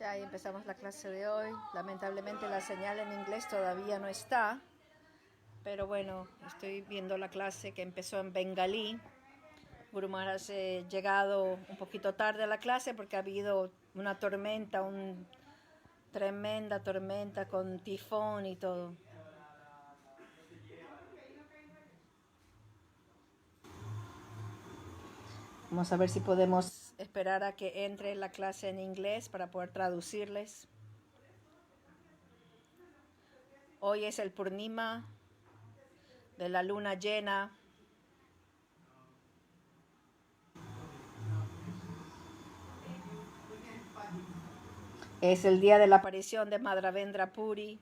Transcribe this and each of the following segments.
Ya ahí empezamos la clase de hoy. Lamentablemente la señal en inglés todavía no está, pero bueno, estoy viendo la clase que empezó en bengalí. Guru Maharaj ha llegado un poquito tarde a la clase porque ha habido una tormenta, una tremenda tormenta con tifón y todo. Vamos a ver si podemos esperar a que entre la clase en inglés para poder traducirles. Hoy es el Purnima de la luna llena. Es el día de la aparición de Madhavendra Puri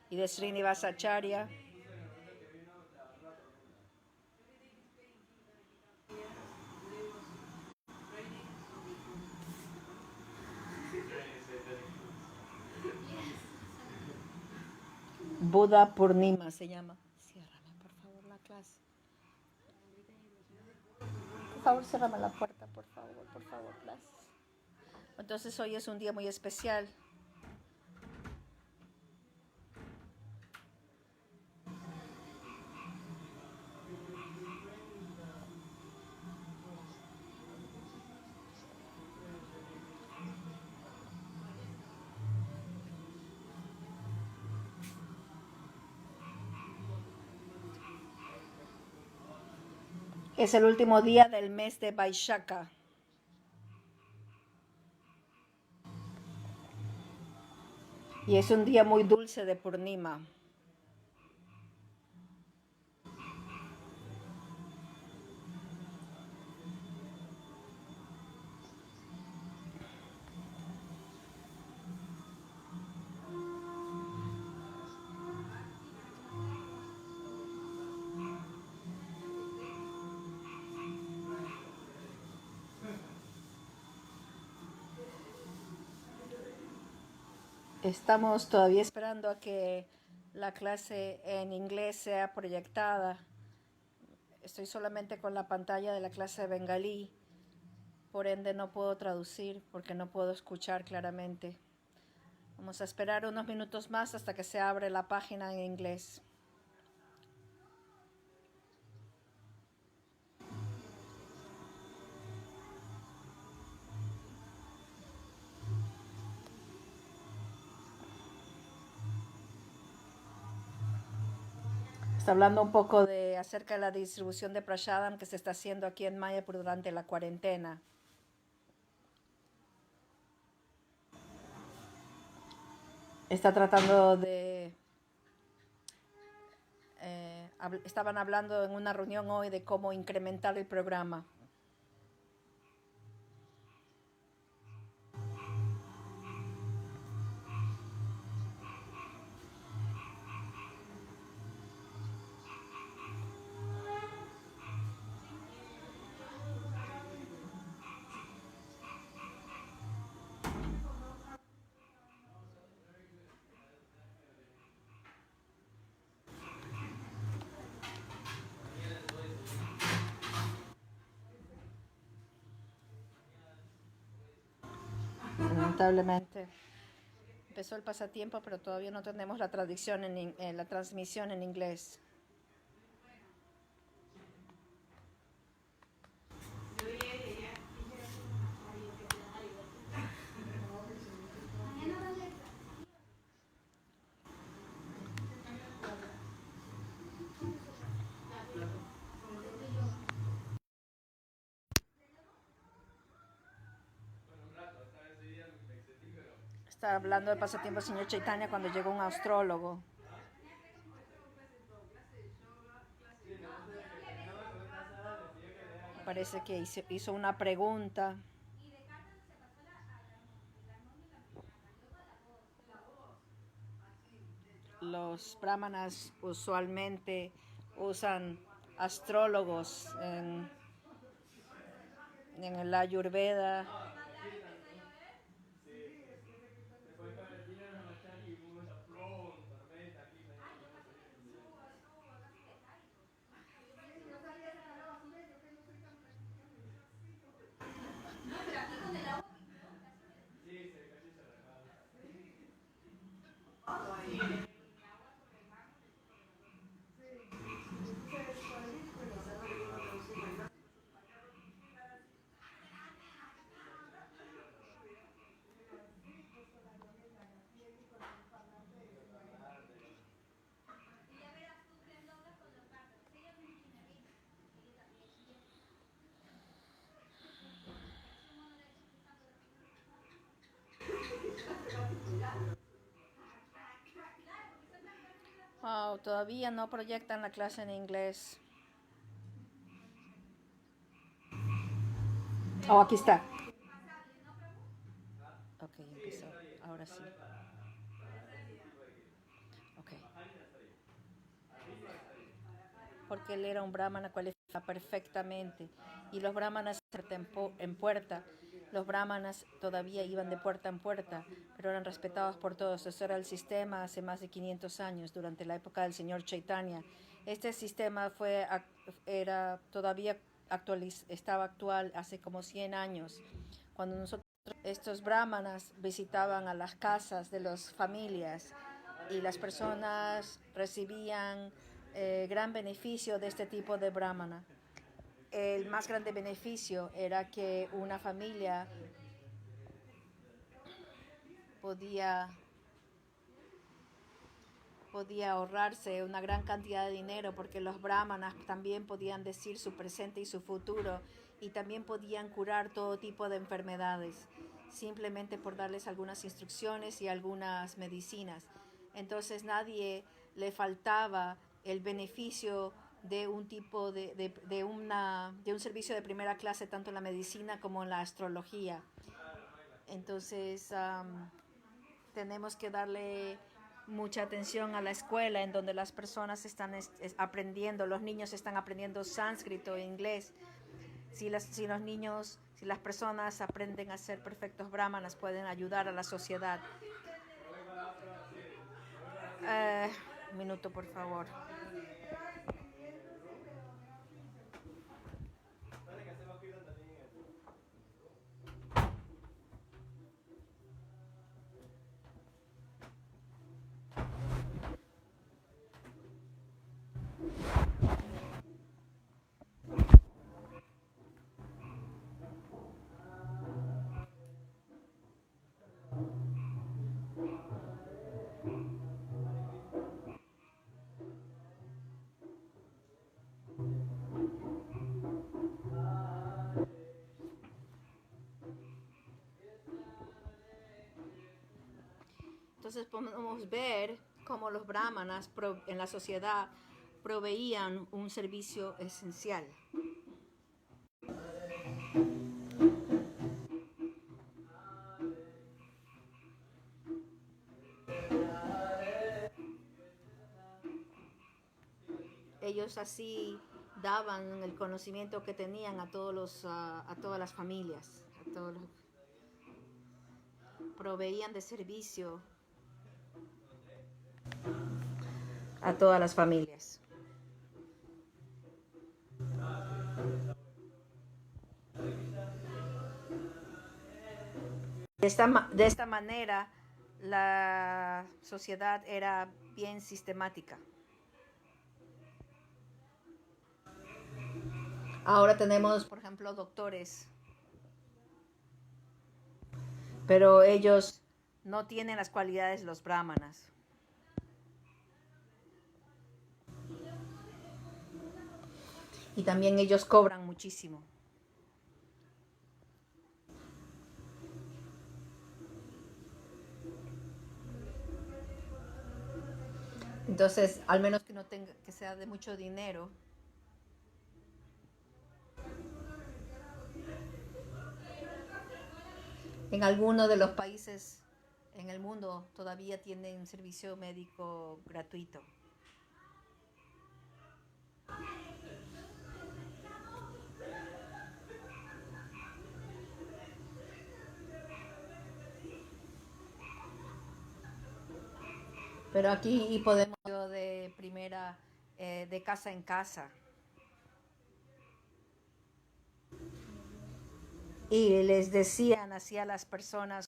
y de Srinivasacharya. Buddha Purnima se llama. Ciérrame, por favor, la clase. Por favor, ciérrame la puerta, por favor, clase. Entonces hoy es un día muy especial. Es el último día del mes de Vaishaka. Y es un día muy dulce de Purnima. Estamos todavía esperando a que la clase en inglés sea proyectada. Estoy solamente con la pantalla de la clase de bengalí. Por ende no puedo traducir porque no puedo escuchar claramente. Vamos a esperar unos minutos más hasta que se abre la página en inglés. Está hablando un poco acerca de la distribución de prasadam que se está haciendo aquí en Mayapur durante la cuarentena. Está tratando de... estaban hablando en una reunión hoy de cómo incrementar el programa. Lamentablemente empezó el pasatiempo, pero todavía no tenemos la la transmisión en inglés. Está hablando del pasatiempo del señor Chaitanya cuando llegó un astrólogo. Parece que hizo una pregunta. Los brahmanas usualmente usan astrólogos en el Ayurveda. Wow, todavía no proyectan la clase en inglés. Oh, aquí está. Ok, empezó. Ahora sí. Ok. Porque él era un brahmana cualificado perfectamente. Y los brahmanas en puerta. Los brahmanas todavía iban de puerta en puerta, pero eran respetados por todos. Eso era el sistema hace más de 500 años, durante la época del señor Chaitanya. Este sistema era todavía estaba actual hace como 100 años, cuando estos brahmanas visitaban a las casas de las familias y las personas recibían gran beneficio de este tipo de brahmana. El más grande beneficio era que una familia podía ahorrarse una gran cantidad de dinero, porque los brahmanas también podían decir su presente y su futuro, y también podían curar todo tipo de enfermedades simplemente por darles algunas instrucciones y algunas medicinas. Entonces nadie le faltaba el beneficio de un tipo de un servicio de primera clase, tanto en la medicina como en la astrología. Entonces tenemos que darle mucha atención a la escuela, en donde las personas están aprendiendo, los niños están aprendiendo sánscrito e inglés. Si los niños, si las personas aprenden a ser perfectos brahmanas, pueden ayudar a la sociedad. Un minuto, por favor. Entonces podemos ver cómo los brahmanas en la sociedad proveían un servicio esencial. Ellos así daban el conocimiento que tenían a todas las familias, proveían de servicio a todas las familias. De esta manera, la sociedad era bien sistemática. Ahora tenemos, por ejemplo, doctores, pero ellos no tienen las cualidades de los brahmanas. Y también ellos cobran muchísimo. Entonces, al menos que no tenga, que sea de mucho dinero. En algunos de los países en el mundo todavía tienen servicio médico gratuito. Pero aquí podemos de primera, de casa en casa. Y les decían así a las personas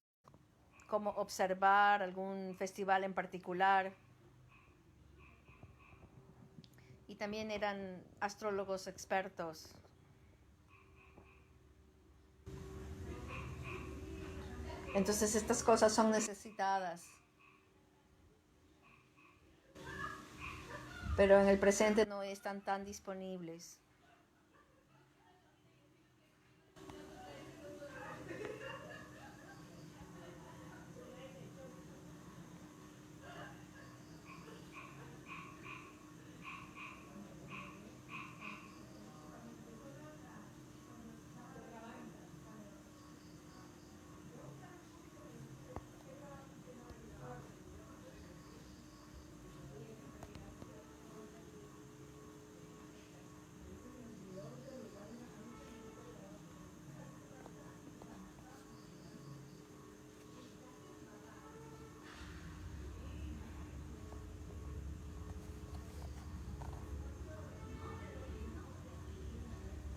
cómo observar algún festival en particular. Y también eran astrólogos expertos. Entonces estas cosas son necesitadas. Pero en el presente no están tan disponibles.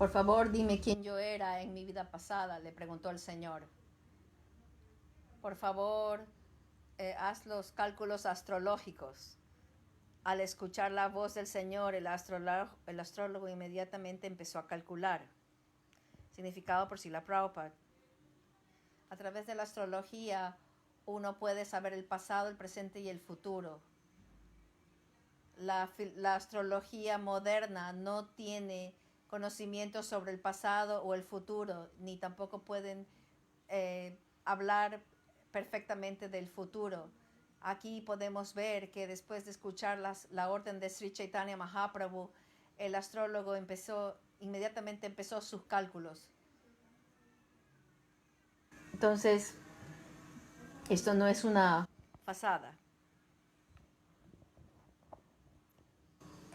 Por favor, dime quién yo era en mi vida pasada, le preguntó el Señor. Por favor, haz los cálculos astrológicos. Al escuchar la voz del Señor, el astrólogo inmediatamente empezó a calcular. Significado por Srila Prabhupada. A través de la astrología, uno puede saber el pasado, el presente y el futuro. La astrología moderna no tiene conocimiento sobre el pasado o el futuro, ni tampoco pueden hablar perfectamente del futuro. Aquí podemos ver que después de escuchar la orden de Sri Chaitanya Mahaprabhu, el astrólogo inmediatamente empezó sus cálculos. Entonces, esto no es una pasada.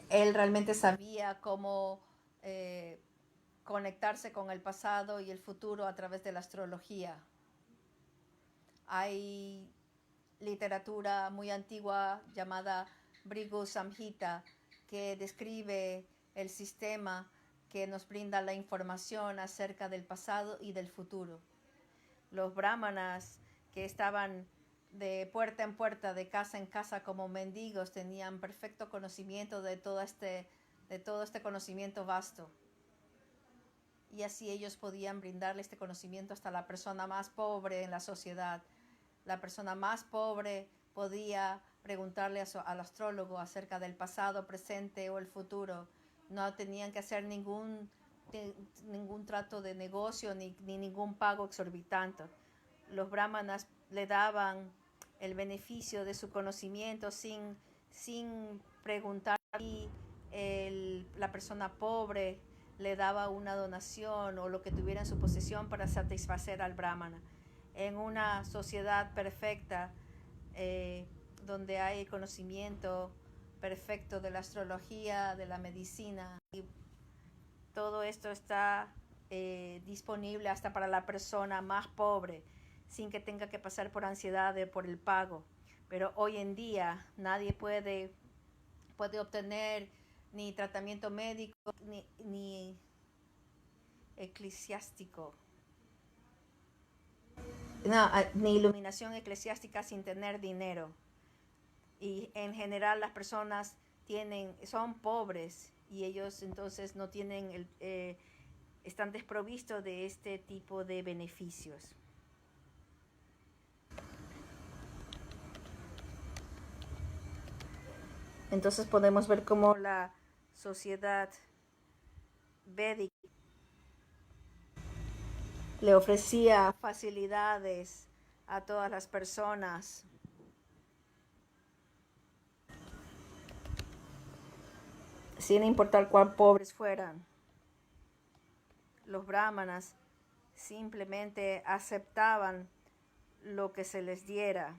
Él realmente sabía cómo conectarse con el pasado y el futuro a través de la astrología. Hay literatura muy antigua llamada Bhrigu Samhita que describe el sistema que nos brinda la información acerca del pasado y del futuro. Los brahmanas que estaban de puerta en puerta, de casa en casa como mendigos, tenían perfecto conocimiento de todo este conocimiento vasto. Y así ellos podían brindarle este conocimiento hasta la persona más pobre en la sociedad. La persona más pobre podía preguntarle al astrólogo acerca del pasado, presente o el futuro. No tenían que hacer ningún trato de negocio ni ningún pago exorbitante. Los brahmanas le daban el beneficio de su conocimiento sin preguntar si la persona pobre le daba una donación o lo que tuviera en su posesión para satisfacer al brahmana. En una sociedad perfecta, donde hay conocimiento perfecto de la astrología, de la medicina, y todo esto está disponible hasta para la persona más pobre, sin que tenga que pasar por ansiedad por el pago. Pero hoy en día nadie puede obtener ni tratamiento médico ni eclesiástico, ni iluminación eclesiástica sin tener dinero. Y en general las personas son pobres y ellos entonces no tienen están desprovistos de este tipo de beneficios. Entonces podemos ver cómo la sociedad védica le ofrecía facilidades a todas las personas. Sin importar cuán pobres fueran. Los brahmanas simplemente aceptaban lo que se les diera.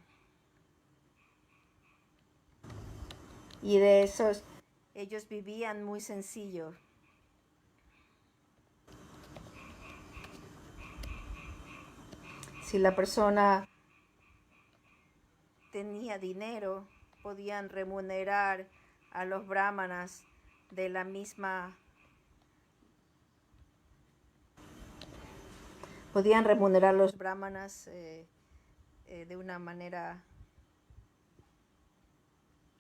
Y de esos, ellos vivían muy sencillo. Si la persona tenía dinero, podían remunerar a los brahmanas de la misma. Podían remunerar a los brahmanas de una manera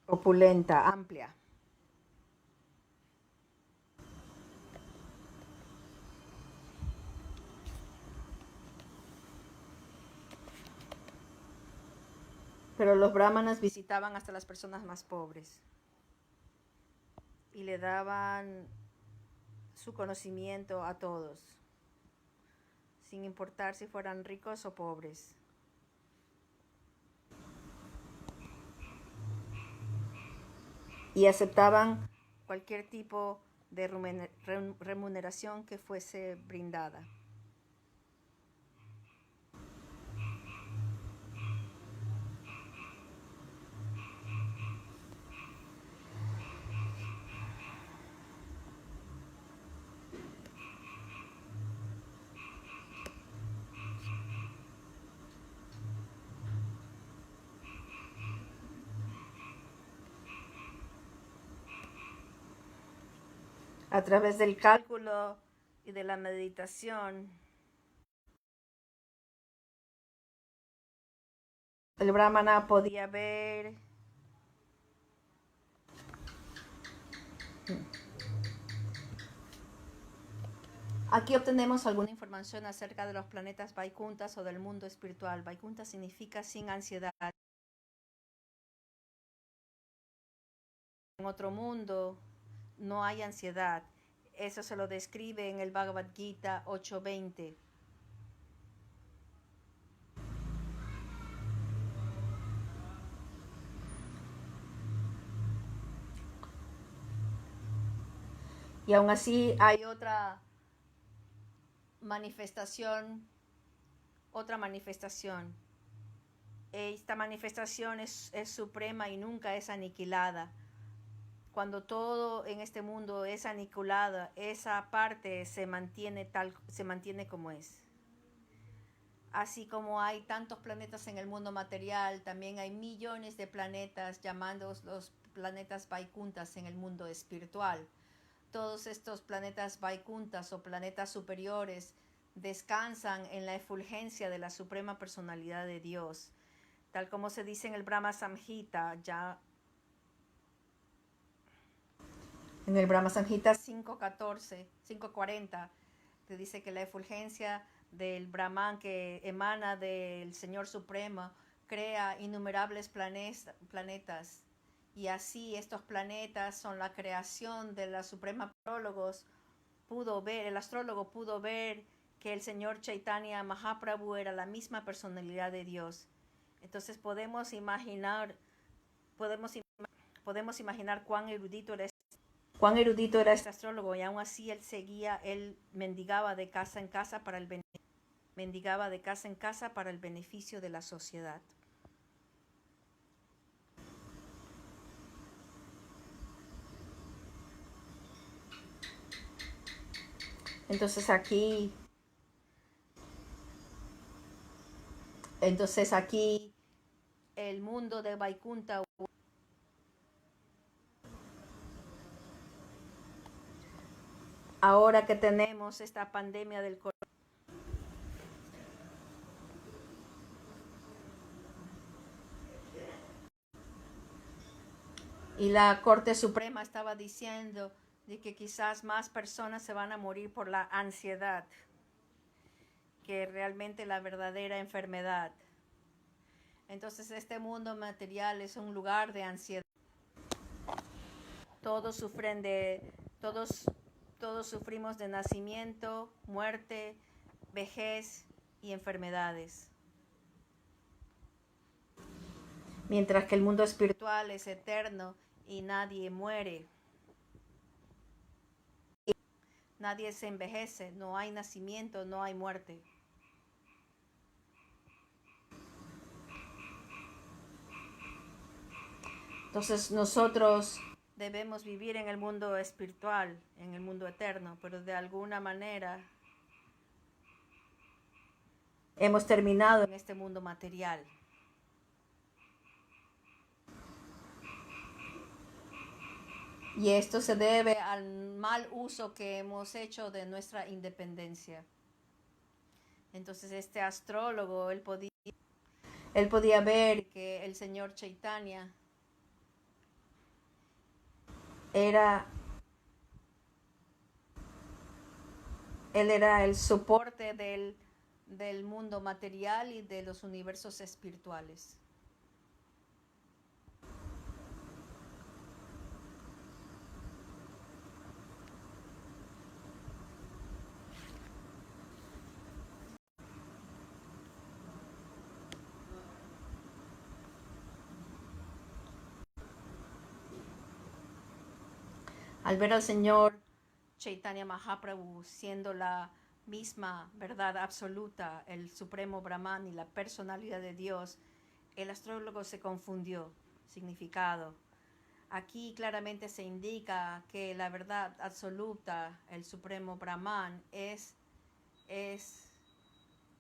opulenta, amplia. Pero los brahmanas visitaban hasta las personas más pobres y le daban su conocimiento a todos, sin importar si fueran ricos o pobres. Y aceptaban cualquier tipo de remuneración que fuese brindada. A través del cálculo y de la meditación, el brahmana podía ver aquí obtenemos alguna información acerca de los planetas Vaikunthas o del mundo espiritual. Vaikunta significa sin ansiedad. En otro mundo no hay ansiedad. Eso se lo describe en el Bhagavad Gita 8:20. Y aún así hay otra manifestación. Esta manifestación es suprema y nunca es aniquilada. Cuando todo en este mundo es aniquilado, esa parte se mantiene como es. Así como hay tantos planetas en el mundo material, también hay millones de planetas llamados los planetas Vaikunthas en el mundo espiritual. Todos estos planetas Vaikunthas o planetas superiores descansan en la efulgencia de la suprema personalidad de Dios. Tal como se dice en el Brahma Samhita, ya en el Brahma Samhita 5.40, te dice que la efulgencia del Brahman que emana del Señor Supremo crea innumerables planetas. Y así estos planetas son la creación de la suprema astrólogos. El astrólogo pudo ver que el Señor Chaitanya Mahaprabhu era la misma personalidad de Dios. Entonces podemos imaginar cuán erudito era este astrólogo, y aún así él mendigaba de casa en casa para el beneficio de la sociedad. Entonces aquí el mundo de Vaikuntha, ahora que tenemos esta pandemia del coronavirus, y la Corte Suprema estaba diciendo de que quizás más personas se van a morir por la ansiedad que realmente la verdadera enfermedad. Entonces este mundo material es un lugar de ansiedad. Todos sufrimos de nacimiento, muerte, vejez y enfermedades. Mientras que el mundo espiritual es eterno y nadie muere. Nadie se envejece, no hay nacimiento, no hay muerte. Entonces nosotros debemos vivir en el mundo espiritual, en el mundo eterno, pero de alguna manera hemos terminado en este mundo material. Y esto se debe al mal uso que hemos hecho de nuestra independencia. Entonces este astrólogo, él podía ver que el señor Chaitanya él era el soporte del mundo material y de los universos espirituales. Al ver al Señor Chaitanya Mahaprabhu siendo la misma verdad absoluta, el supremo Brahman y la personalidad de Dios, el astrólogo se confundió. Significado. Aquí claramente se indica que la verdad absoluta, el supremo Brahman, es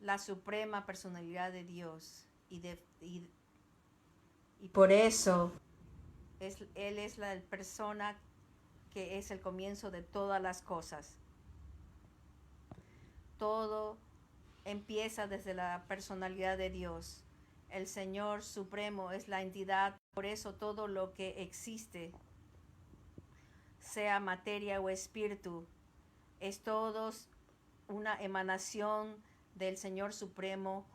la suprema personalidad de Dios. Y por eso Él es la persona que es el comienzo de todas las cosas. Todo empieza desde la personalidad de Dios. El Señor Supremo es la entidad, por eso todo lo que existe, sea materia o espíritu, es todo una emanación del Señor Supremo.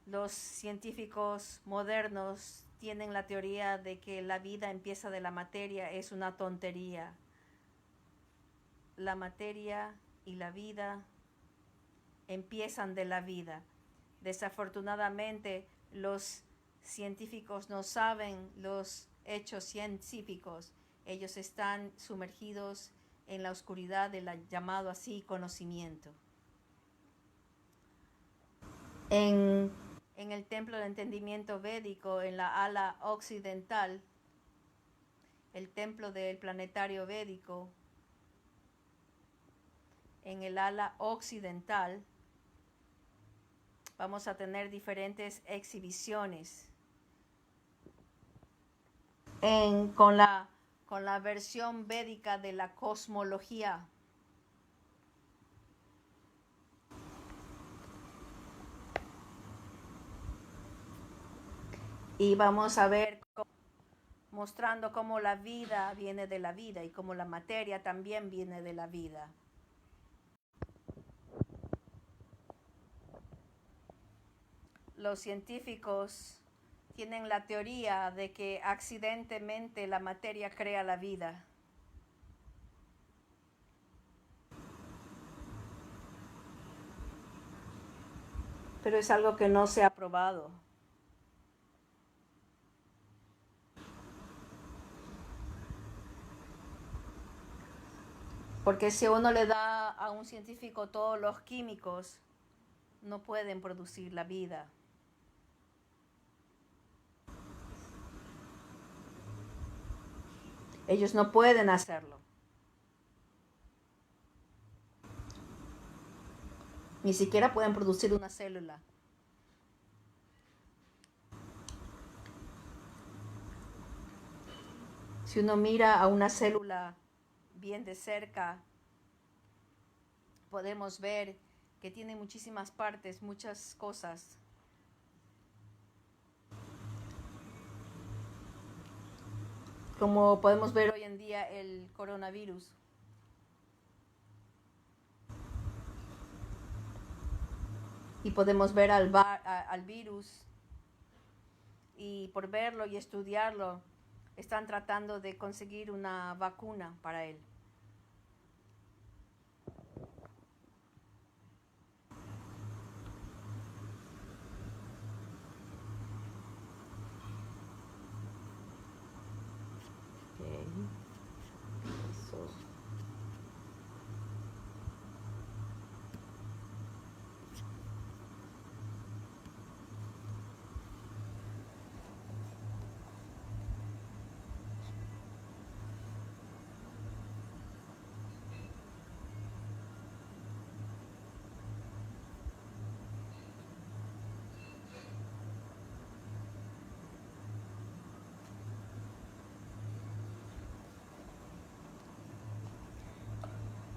Los científicos modernos tienen la teoría de que la vida empieza de la materia. Es una tontería. La materia y la vida empiezan de la vida. Desafortunadamente, los científicos no saben los hechos científicos. Ellos están sumergidos en la oscuridad del llamado así conocimiento. En el templo del entendimiento védico, en la ala occidental, el templo del planetario védico, en el ala occidental, vamos a tener diferentes exhibiciones con la versión védica de la cosmología. Y vamos a ver mostrando cómo la vida viene de la vida y cómo la materia también viene de la vida. Los científicos tienen la teoría de que accidentalmente la materia crea la vida. Pero es algo que no se ha probado. Porque si uno le da a un científico todos los químicos, no pueden producir la vida. Ellos no pueden hacerlo. Ni siquiera pueden producir una célula. Si uno mira a una célula bien de cerca, podemos ver que tiene muchísimas partes, muchas cosas. Como podemos ver hoy en día el coronavirus. Y podemos ver al virus, y por verlo y estudiarlo, están tratando de conseguir una vacuna para él.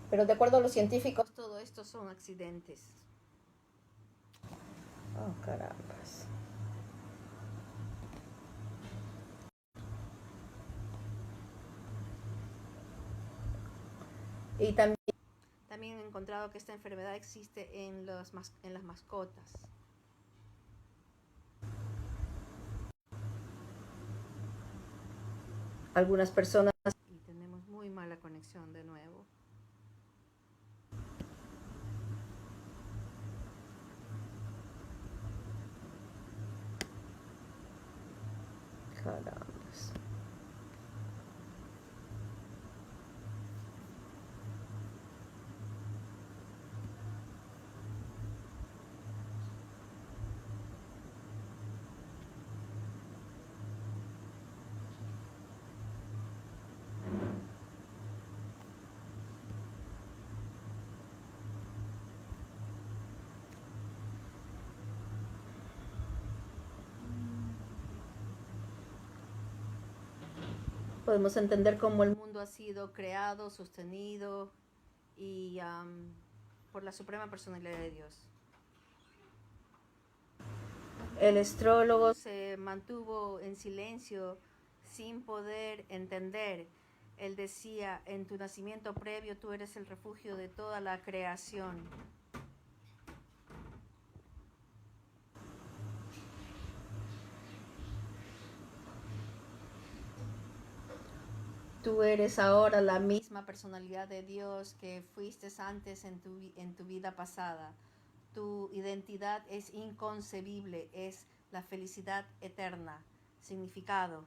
Pero de acuerdo a los científicos, todo esto son accidentes. Oh, carambas. Y también he encontrado que esta enfermedad existe en las mascotas. Algunas personas... Y tenemos muy mala conexión de nuevo. Carambas. Podemos entender cómo el mundo ha sido creado, sostenido y por la suprema personalidad de Dios. El astrólogo se mantuvo en silencio sin poder entender. Él decía, en tu nacimiento previo tú eres el refugio de toda la creación. Tú eres ahora la misma personalidad de Dios que fuiste antes en tu vida pasada. Tu identidad es inconcebible, es la felicidad eterna. Significado.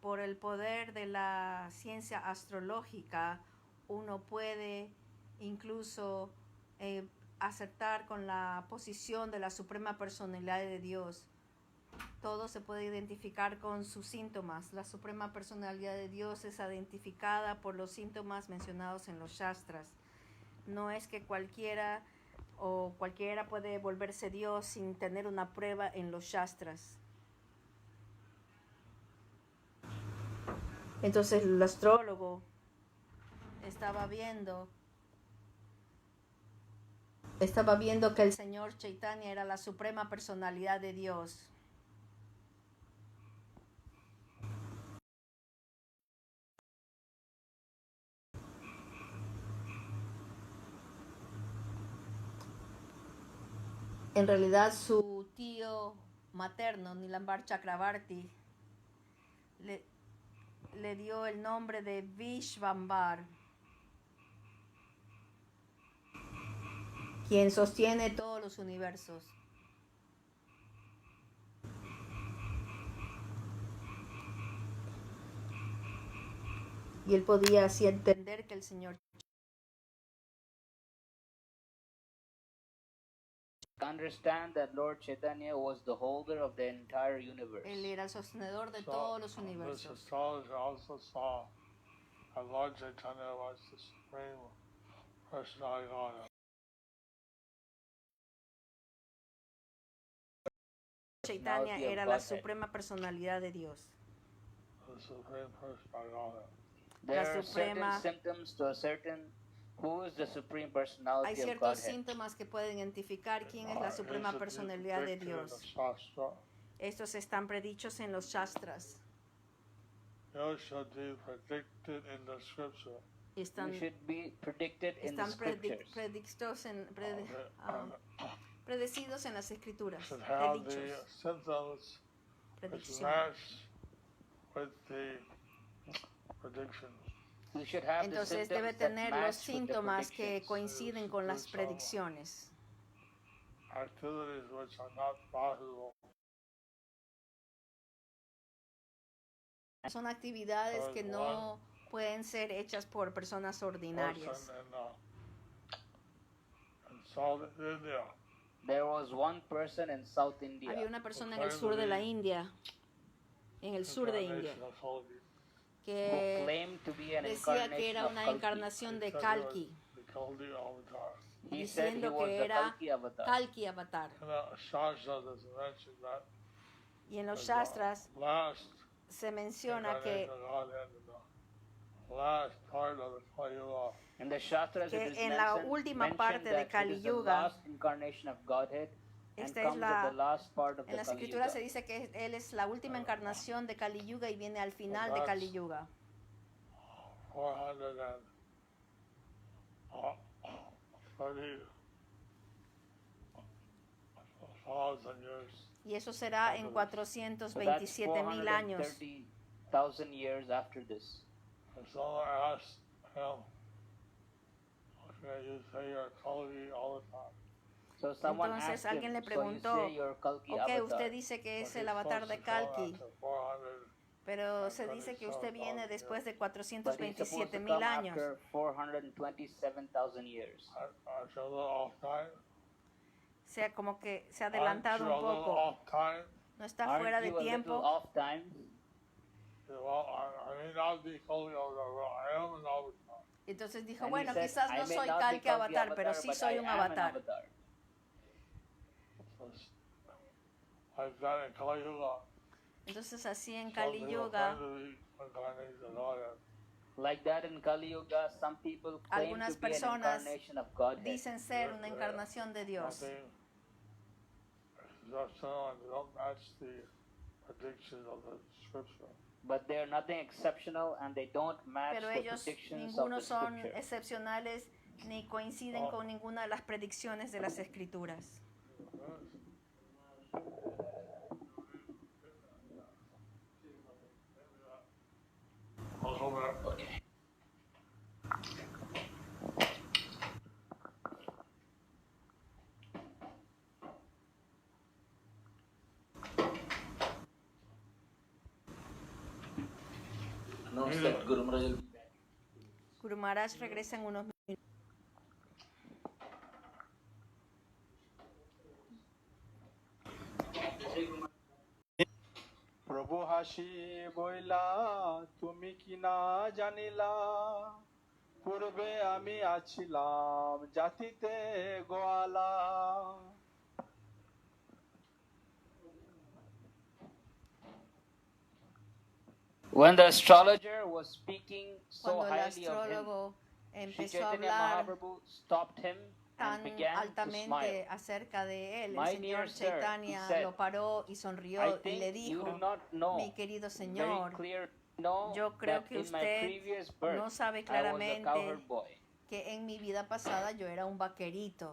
Por el poder de la ciencia astrológica, uno puede incluso acertar con la posición de la suprema personalidad de Dios. Todo se puede identificar con sus síntomas. La suprema personalidad de Dios es identificada por los síntomas mencionados en los Shastras. No es que cualquiera puede volverse Dios sin tener una prueba en los Shastras. Entonces el astrólogo estaba viendo que el Señor Chaitanya era la suprema personalidad de Dios. En realidad su tío materno, Nilambar Chakravarti, le dio el nombre de Vishvambar, quien sostiene todos los universos. Y él podía así entender que el Señor understand that Lord Chaitanya was the holder of the entire universe. Él era el sostenedor de todos los universos. This astrologer also saw that Lord Chaitanya was the supreme personality of God. Chaitanya era la suprema personalidad de Dios. The supreme personality of God. There are certain symptoms to ascertain who is the supreme personality Hay of ciertos Godhead. síntomas que pueden identificar quién es la suprema personalidad de Dios. Estos están predichos en los Shastras. You should be predicted in the scripture. Están predecidos en las escrituras. Should have the symptoms which match with the predictions. Entonces debe tener los síntomas que coinciden con las predicciones. Activities which are not possible. Son actividades que no pueden ser hechas por personas ordinarias. There was one person in South India. Había una persona en el sur de la India, que decía que era una encarnación de Kalki, diciendo que era Kalki Avatar. Y en los Shastras se menciona que en la última parte de Kali Yuga, en las escrituras se dice que él es la última encarnación de Kali Yuga y viene al final de Kali Yuga. Y eso será en 427,000 años. Entonces alguien le preguntó, ok, usted dice que es el avatar de Kalki, pero se dice que usted viene después de 427,000 años. O sea, como que se ha adelantado un poco. No está fuera de tiempo. Entonces dijo, bueno, quizás no soy Kalki Avatar, pero sí soy un avatar. Entonces así en Kali Yuga Like that in Kali Yuga, some people claim Algunas to be an personas incarnation of Godhead. dicen ser una encarnación de Dios. Nothing exceptional, and they don't match the predictions of the scripture. But they are nothing exceptional and they don't match Pero the ellos predictions of ninguno the son scripture. excepcionales ni coinciden con ninguna de las predicciones de las Escrituras. Okay. Announce that Guru Maharaj will be back. Guru Maharaj regresa en unos minutos. প্রভু হাসি বইলা তুমি কি না জানিলা পূর্বে আমি আছিলাম জাতিতে গোয়ালা When the astrologer was speaking so Cuando el highly of him, astrólogo Sri empezó a Chaitanya hablar Mahaprabhu stopped him and tan began to altamente smile. acerca de él, el My señor dear sir, Chaitanya he said, lo paró y I sonrió y le think you dijo: do not know mi querido very señor, clear know yo creo that que in my usted previous birth no sabe I was a claramente cowherd boy. que en mi vida pasada yo era un vaquerito.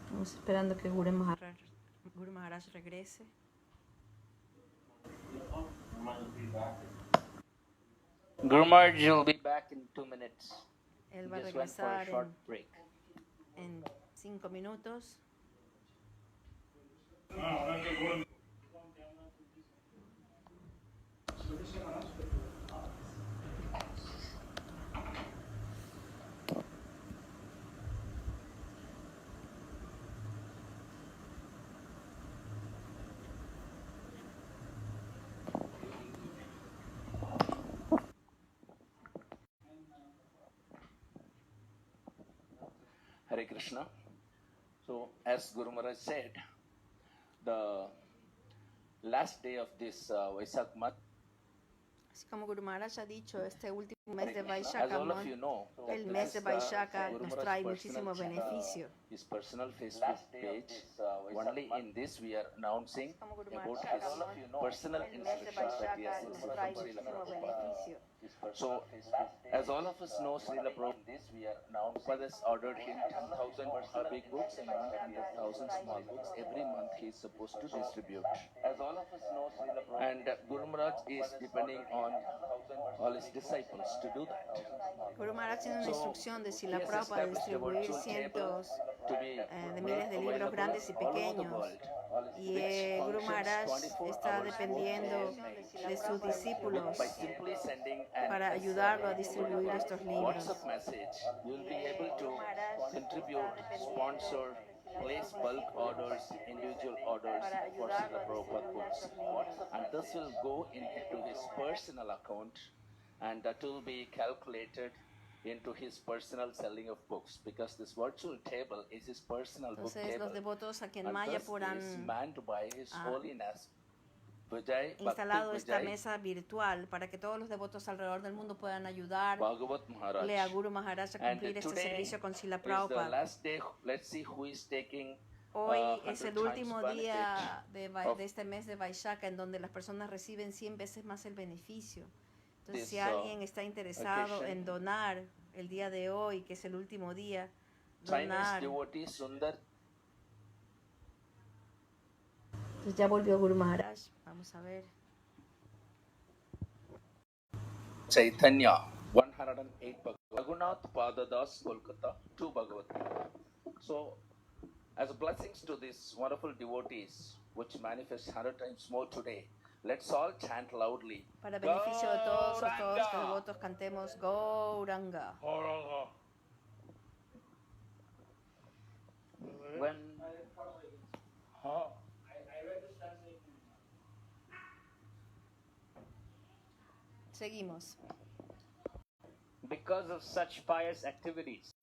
Estamos esperando que Guru Maharaj regrese. Guru Maharaj will be back in 2 minutes. Él va a Just went for a regresar short break. en 5 minutos. Hare Krishna. So, as Guru Maharaj said, the last day of this Vaisak month, Así como Guru Maharaj ha dicho, este último mes de as Vaishaka, all of you know, that el this mes de is Vaishaka Guru nos Maharaj's trae personal muchísimo channel, beneficio. his personal Facebook page. Only in this we are announcing Como Guru about Maharaj his ha personal el mes de instructions that he Vaishaka has nos received trae from Srila muchísimo Prabhupada. beneficio. So, as all of us know, Srila Prabhupada has ordered him 10,000 big books and 100,000 small books. Every month he is supposed to distribute. And Guru Maharaj is depending on all his disciples to do that. Guru Maharaj tiene una So, instrucción de he Srila has Prabhupada de established a distribuir virtual table cientos to be de miles de libros available grandes y all over the pequeños. world, Y which Guru functions Maharaj 24 está hours dependiendo de sus discípulos by simply sending an para ayudarlo a distribuir estos libros. WhatsApp message. You will be able to contribute, sponsor, place bulk orders, individual orders for Srila Prabhupada books. And this will go into his personal account, and that will be calculated into his personal selling of books, because this virtual table is his personal book Entonces los table. devotos aquí en And this Mayapur is han manned by His Holiness Vijay instalado Bhakti esta Vijay mesa virtual para que todos los devotos alrededor del mundo puedan ayudarle Bhagavat Maharaj. a Guru Maharaj a And cumplir este today servicio con Srila is the Prabhupada. last day. Let's see who is taking Hoy es 100 el times último benefit día of de este mes de Vaishaka, en donde las personas reciben 100 veces más el beneficio. Entonces, this, si alguien está interesado occasion. en donar el día de hoy, que es el último día, Chinese donar. devotee Sundar Entonces ya volvió Guru Maharaj. Vamos a ver. Chaitanya 108 Raghunath Padadas Kolkata 2 Bhagavat. So, as blessings to these wonderful devotees, which manifest 100 times more today, let's all chant loudly. Para beneficio de todos estos Gauranga! devotos, cantemos Gauranga. Gauranga. When Huh? Seguimos. because of such pious activities,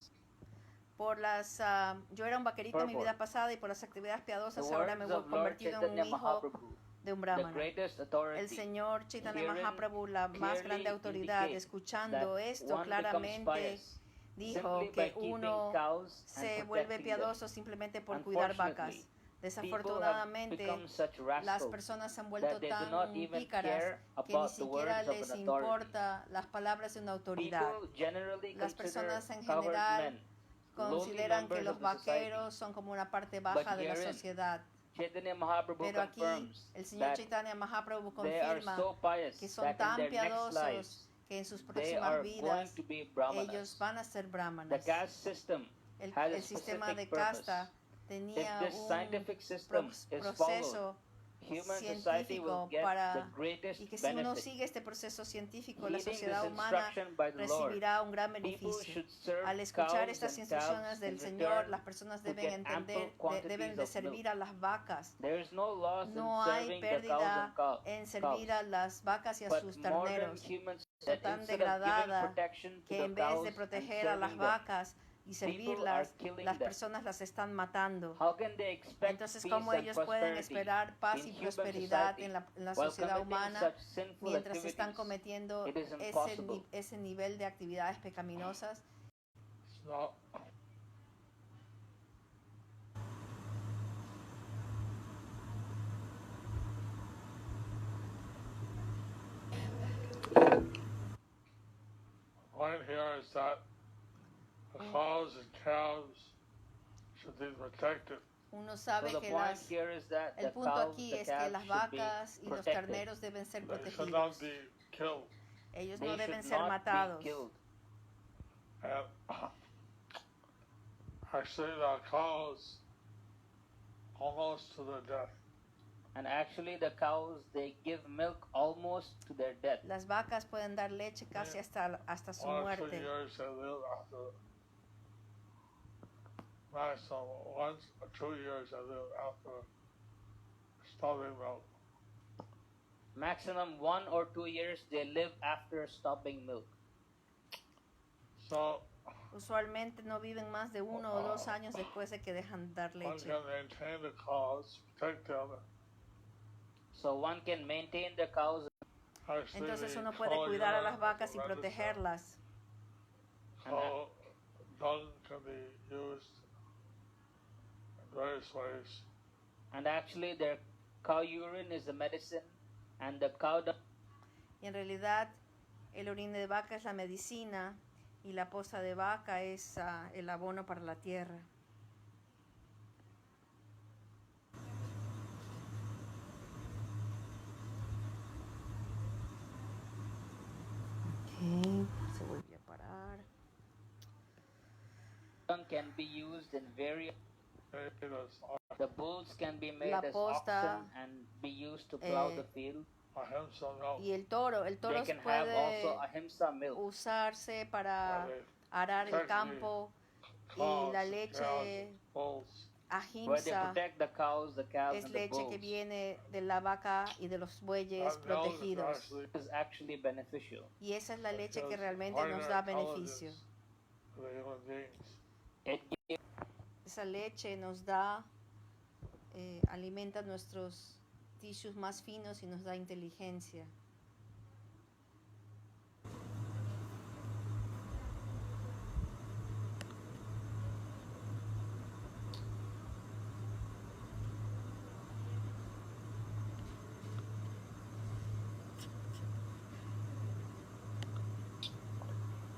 Yo era un vaquerito en mi vida pasada y por las actividades the piadosas ahora me words he of Lord convertido en un Chaitanya hijo Mahaprabhu, de un the brahmana. greatest El authority, Señor Chaitanya herein Mahaprabhu, la más clearly grande autoridad, indicates escuchando that esto one becomes claramente, pious dijo simply by que keeping uno cows se and vuelve protecting them. piadoso simplemente por cuidar vacas. Unfortunately, people have Desafortunadamente, become such las rascals personas se han vuelto that they do tan not even pícaras care que ni about the siquiera words of les an authority. importa las palabras de una autoridad. People generally Las consider personas en cowherd general men lowly consideran que members los of the society. vaqueros son como una parte baja de la herein, sociedad. Chaitanya Mahaprabhu Pero aquí confirms el Señor that Chaitanya Mahaprabhu they are confirma so pious que son that in tan their next piadosos lives que en sus they próximas are going vidas to be ellos brahmanas. van a ser The brahmanas. caste system El has a sistema de specific purpose. casta tenía If this un scientific system is followed, proceso human society will científico get the para greatest y que si uno benefit. sigue este proceso científico, la Heeding sociedad this humana instruction by the Lord, recibirá un gran people beneficio. should serve Al escuchar cows estas and instrucciones calves del in Señor, return las personas to deben get ample entender, quantities deben de of servir milk. a las vacas. There is no loss No in hay serving the cows pérdida and cows, en servir a las vacas y a but sus modern terneros, humans that tan instead of giving degradada protection to que the en vez cows de and proteger a las serving them, vacas y servirlas, killing las them. personas las están matando. how can they expect Entonces, peace ¿cómo and ellos pueden prosperity esperar paz in y human prosperidad society en la while sociedad committing humana such sinful mientras están activities? cometiendo It is impossible. ese nivel de actividades pecaminosas? It's not. Point here is that the cows and calves should be protected. Uno So sabe the que point here is that el the punto cows, aquí the es que calves las should be vacas y los protected. terneros deben ser They should not protegidos. be killed. Ellos They no deben should ser not matados. be killed. And actually, the cows almost to their death. And actually the cows, they give milk almost to their death. Las vacas pueden dar leche casi hasta su 1 or 2 muerte. years they live after. Maximum 1 or 2 years they live after stopping milk. Maximum 1 or 2 years they live after stopping milk. So Usualmente no viven más de 1 o 2 años después de que dejan dar one leche. can maintain the cows, protect them. So one can maintain the cows. Actually, Entonces the uno puede cow cuidar a urine las vacas y is a medicine. protegerlas. Cow dung can be used in various ways. And actually their cow urine is a medicine, and the cow dung Y en realidad el orine de vaca es la medicina y la poza de vaca es el abono para la tierra. Ok, se volvió a parar. can be used in various. Made as The bulls can be made La as posta, oxen and be used to plow eh, the field. ahimsa milk. Y el toro They can have puede also ahimsa milk. usarse para where they arar el protect the campo y cows, la cows, leche bulls. Where they ahimsa protect the cows, the calves, es and the leche que bulls. viene de la vaca y de los bueyes That milk is protegidos. actually Is actually beneficial. Y esa es la leche que because realmente part of nos their da beneficio. intelligence to the human beings. It gives Esa leche nos da, alimenta nuestros tissues más finos y nos da inteligencia.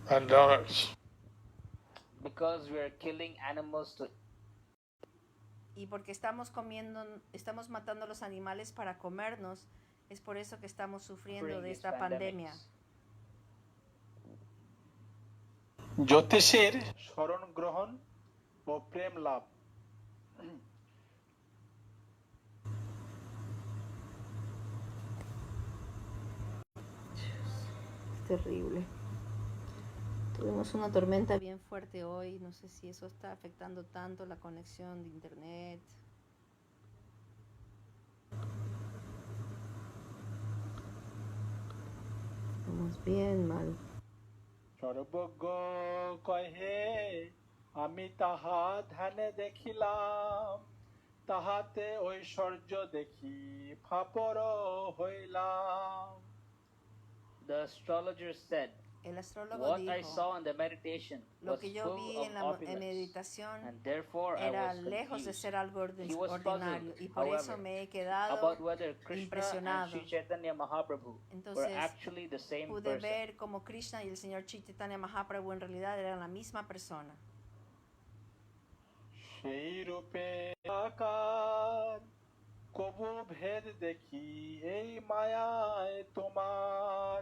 Pandemics. because we are killing animals to Y porque estamos matando a los animales para comernos, es por eso que estamos sufriendo bring de these esta pandemia. pandemics. জ্যোতিষের শরণ গ্রহণ ও প্রেম লাভ। Terrible. Tuvimos una tormenta bien fuerte hoy, no sé si eso está afectando tanto la conexión de internet. Estamos bien mal. সর্বজ্ঞ কহে আমি তাহা ধ্যানে দেখিলাম, তাহাতে ঐশ্বর্য দেখি ফাপর হইলাম। The astrologer said, El astrólogo "What I dijo, saw in the meditation lo was que yo vi full en la of opulence, meditación and therefore I era was lejos de confused." ser algo He was ordinario puzzled, y por eso however, me he quedado about whether Krishna and impresionado. Sri Chaitanya Mahaprabhu were Entonces actually the same pude person. ver como Krishna y el señor Chaitanya Mahaprabhu en realidad eran la misma persona. সেই রূপে আকার কবু ভেদ দেখি এই মায়ায় তোমার।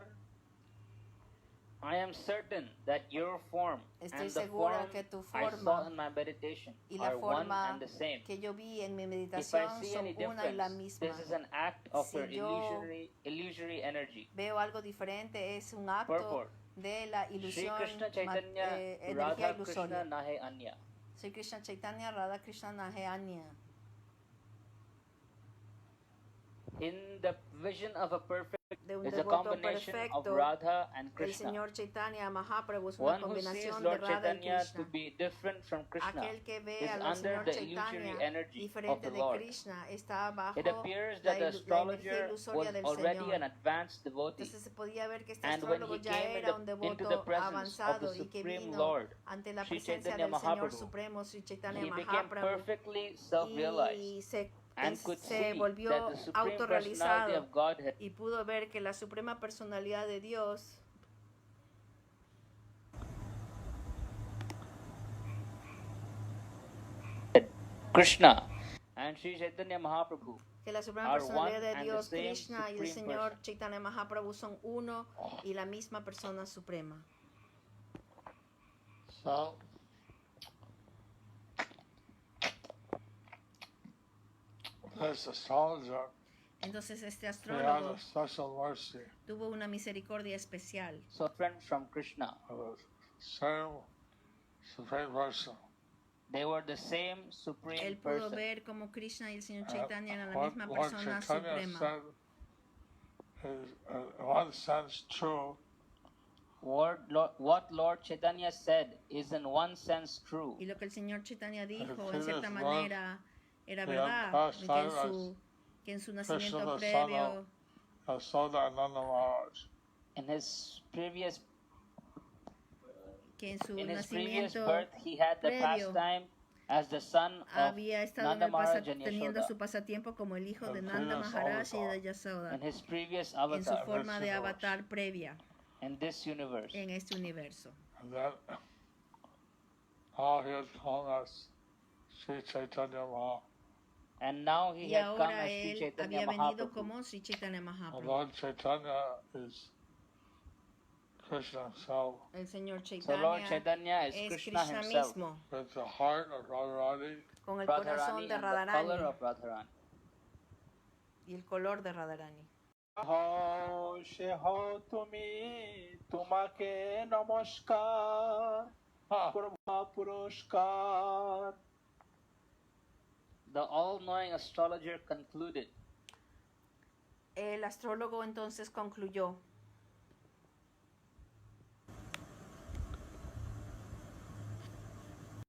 I am certain that your form Estoy and the segura form que tu I saw forma in my meditation y la are one forma and the same. que yo vi en mi If I meditación see son any una y la difference, misma. this is an act of Si your yo illusory energy. Veo algo diferente, es un acto Purport. de la Sri ilusión, Krishna Chaitanya energía Radha Krishna ilusoria. Nahe Anya. Sri Krishna Chaitanya Radha Krishna Nahe Anya. In the vision of a perfect De un is a devoto combination of perfecto, Radha and el Krishna. señor Chaitanya Mahaprabhu es una One who sees combinación de Lord Radha y Chaitanya to Krishna. be different from Krishna Aquel que ve is al under señor the illusory Chaitanya energy of diferente the de Lord. Krishna está bajo It appears la that the energía astrologer ilusoria was del already Señor. an advanced devotee, Entonces se podía ver que este and when astrólogo he ya came era un into the devoto presence of avanzado the y que Supreme vino Lord, ante la Sri presencia Chaitanya del Señor Mahaprabhu, Supremo, Sri Chaitanya he became Mahaprabhu, perfectly self-realized y se and could se see that volvió the Supreme Personality autorrealizado of Godhead y pudo ver que la suprema personalidad de Dios Krishna and Sri Chaitanya Mahaprabhu que la suprema are personalidad one de and the Dios, same Krishna y el supreme Señor person. Chaitanya Mahaprabhu son uno y la misma persona suprema. So, this astrologer, Entonces este he had astrólogo a special mercy tuvo una misericordia especial. So friend from Krishna. of the same Supreme Person. They were the same supreme Él pudo person. ver como Krishna y el Señor Chaitanya eran la What misma Lord persona Chaitanya suprema. said is, in one sense, true, What Lord Chaitanya said is in one sense true. Y lo que el Señor Chaitanya dijo, en previous cierta world, manera, era he verdad, had de past que en su Krishna, nacimiento the son previo, of Soda and Nanda Maharaj. In his previous que en su birth, nacimiento he had the previo pastime as the son of había estado en Nanda el Maharaj and teniendo Yashoda. su pasatiempo como el hijo de El Nanda previous Maharaj y de avatar. Yasoda, In his previous en su avatar forma de universe. avatar previa in this universe. en este universo. And then now he has come as Sri Chaitanya Mahaprabhu. And now he Y had come ahora as Sri él Chaitanya había venido Mahaprabhu. como Sri Chaitanya And Mahaprabhu. Lord Chaitanya is Krishna himself El Señor So Lord Chaitanya Chaitanya is es Krishna Krishna himself. mismo, with the heart of Radharani con el Radharani corazón and de the color Radharani of Radharani. y el color de Radharani. হও সে হও তুমি, তোমাকে নমস্কার, প্রভা পুরস্কার। The all-knowing astrologer concluded, El astrólogo entonces concluyó,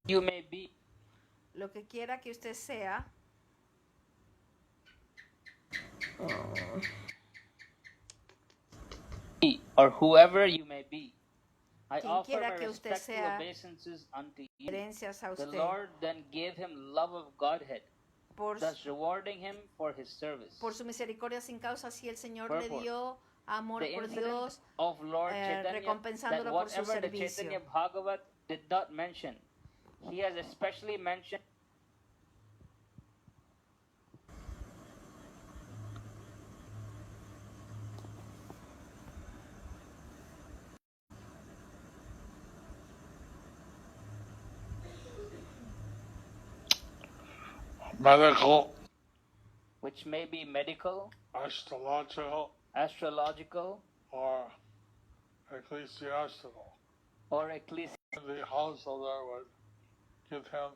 you may be lo que quiera que usted sea, or whoever you may be. I Quien offer quiera my que usted respectful sea, obeisances unto you. herencias a The usted, Lord then gave him love of Godhead, por, thus rewarding him for his service. por su misericordia sin causa, si el Señor le Purport. dio amor The por incident Dios, of Lord Chaitanya, recompensándolo that por su whatever the servicio. Chaitanya Bhagavat did not mention, he has especially mentioned medical, which may be medical, astrological, or ecclesiastical. or ecclesiastical. The householder would give him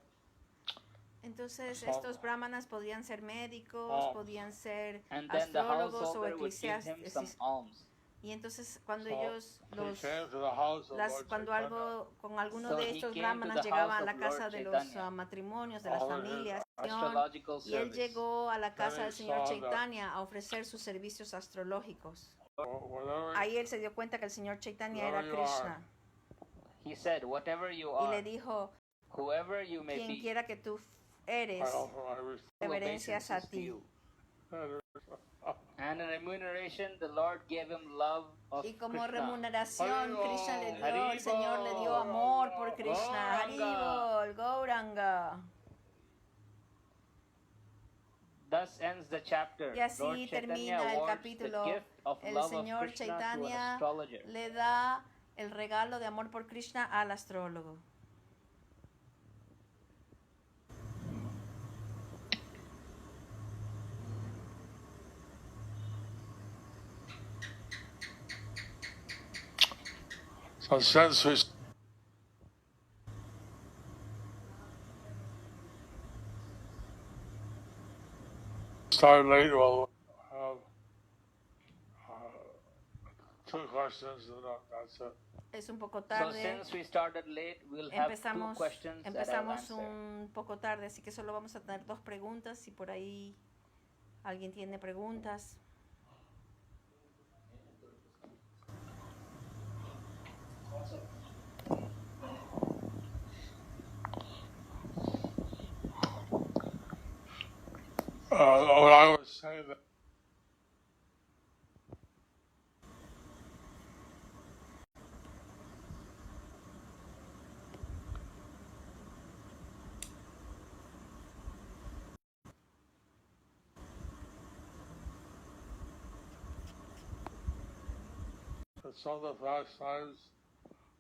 Entonces estos brahmanas podían ser médicos, alms. podían ser And then the astrólogos o householder would give him some eclesiásticos. alms. Y entonces cuando So, ellos he los came to the house of Lord cuando Chaitanya. algo con alguno So de he estos came to brahmanas the llegaban house a la of casa Lord de los Chaitanya. matrimonios, de las All his familias, Astrological y él service. llegó a la casa del Then he señor saw that Chaitanya a ofrecer sus servicios astrológicos. Whatever, Ahí él se dio cuenta que el señor Chaitanya era Wherever you Krishna He said, whatever you y le are, dijo, whoever you may quien be, quiera que tú I eres, offer my respect. reverencias a obeisances to ti. you. And in remuneration, the Lord gave him love of Y como Krishna. remuneración, Krishna le dio, el Haribol. Señor le dio amor por Krishna. Gauranga. Haribol, Gauranga. Thus ends the chapter. Y así Lord Chaitanya termina el awards capítulo. the gift of El love Señor of Krishna to an Chaitanya astrologer. le da el regalo de amor por Krishna al astrólogo. So since we started late, we'll have two questions and that's it. Es un poco So tarde. since we started late, we'll have two questions that I'll Empezamos answer. un poco tarde, así que solo vamos a tener dos preguntas. Si por ahí alguien tiene preguntas. What I was saying that some of the pastimes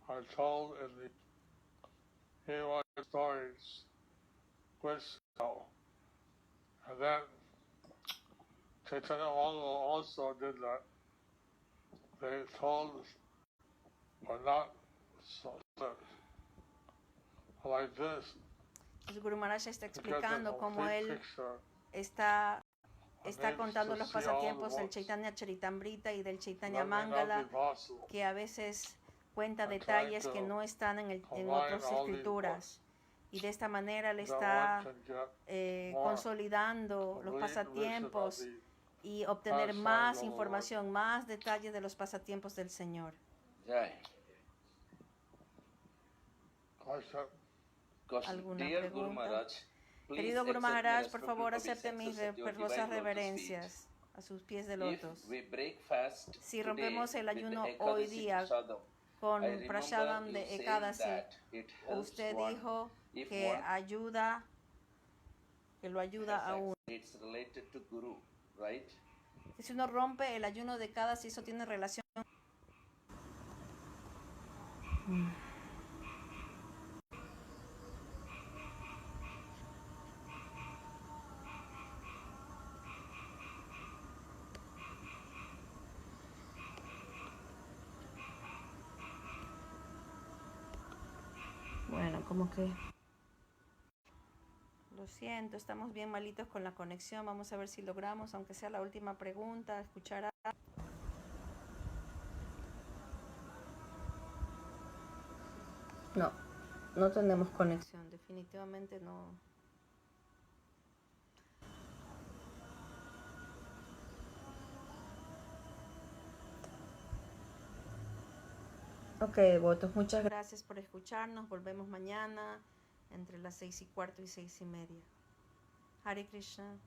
are told in the Hindu stories, which and then Chaitanya also did that. They told, or not, so like this. El Guru Maharaj está to get the explicando cómo complete él picture. está And está then contando to los see all the pasatiempos del books. Chaitanya Charitamrita y del Chaitanya That may not be Mangala, possible. que a veces cuenta I'm detalles trying que to no están en combine otras all these escrituras. Y de esta manera le That está one can get more consolidando los complete vision of pasatiempos the y obtener pastimes más of the Lord. información, más detalles de los pasatiempos del Señor. Jai. question. Question. ¿Alguna Dear Guru pregunta? Maharaj, please Querido Guru accept my Maharaj, por respectful favor acepte mis obeisances at your fervorosas divine lotus feet. reverencias a sus pies de If lotos. we break fast Si today rompemos el with ayuno the hoy Ekadasi día Prasadam, con I remember Prashadam you de saying Ekadasi, that it helps usted one dijo if que one ayuda, que lo ayuda a uno. it's related to Guru, right? Si uno rompe el ayuno de cada, si eso tiene relación. Bueno, como que... Lo siento, estamos bien malitos con la conexión. Vamos a ver si logramos, aunque sea la última pregunta, escuchar a... No, no tenemos conexión, definitivamente no. Ok, devotos, muchas gracias por escucharnos. Volvemos mañana entre las 6:15 y 6:30. Hare Krishna.